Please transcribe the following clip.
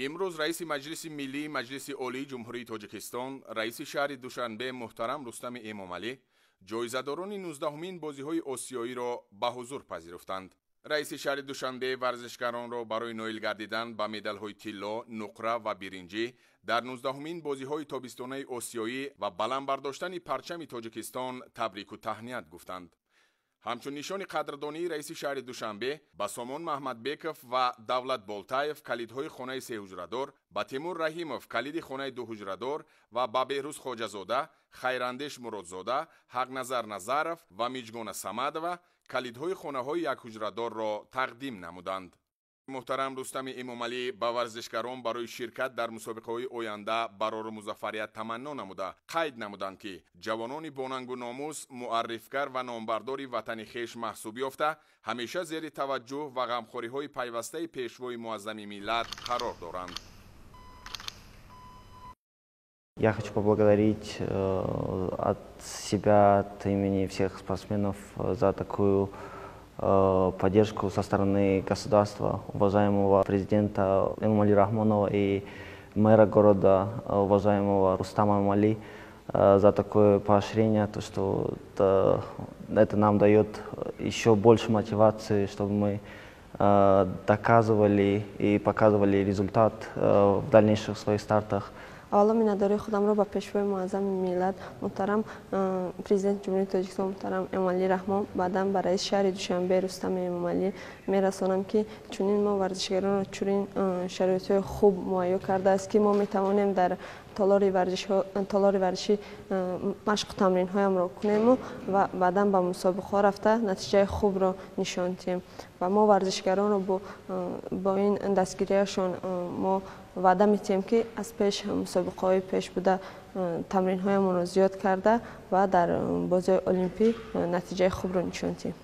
امروز رئیس مجلس ملی مجلس عالی جمهوری تاجیکستان رئیس شهر دوشنبه محترم رستم امامعلی جایزه‌داران 19مین بازی‌های آسیایی را به حضور پذیرفتند. رئیس شهر دوشنبه ورزشکاران را برای نایل گردیدن به مدال‌های طلا، نقره و برنجی در 19مین بازی‌های تابستانه آسیایی و بلند برداشتن پرچم تاجیکستان تبریک و تهنیت گفتند. همچون نشان قدردانی رئیس شهر دوشنبه به سامان محمدبکов و دولت بالتاев کلیدهای خانه 3 حجره‌دار، به تیمور رحیمов کلید خانه 2 حجره‌دار و به بهروز خواجه‌زاده، خیراندیش مرادزاده، حقنظر نظرов و میجگان صمدova کلیدهای خانه‌های 1 حجره‌دار را تقدیم نمودند. محترم رستم امامعلی به ورزشکاران برای شرکت در مسابقه‌های آینده برای مظفریت تمنا نموده قید نمودند که جوانان باننگ و ناموس، معرفگر و نامبردار وطن خویش محسوب یافته همیشه زیر توجه و غمخوری‌های پیوسته پیشوای معظم ملت قرار دارند. Я хочу поблагодарить от себя, от имени всех спортсменов за такую поддержку со стороны государства, уважаемого президента Эмомали Рахмонова и мэра города, уважаемого Рустама Эмомали, за такое поощрение, то, что это нам дает еще больше мотивации, чтобы мы доказывали и показывали результат в дальнейших своих стартах. حالا مینداری خودم را به پیشوای معظم ملت محترم پرزیدنت جمهوری تاجیکستان محترم امامعلی رحمان بعدا به رئیس شهر دوشنبه رستم امامعلی میرسانم که چنین ما ورزشکاران را چنین شرایط خوب مهیا کرده است که ما میتوانیم در تالار ورزشی مشق و تمرین هایم را کنیم و بعدا به مسابقه رفته نتیجه خوب را نشان دهیم و ما ورزشکاران را با این دستگیریشان ما وعده میتیم که از پیش مسابقه های پیش بوده تمرین هایمان را زیاد کرده و در بازی المپیک نتیجه خوب را نشان دهیم.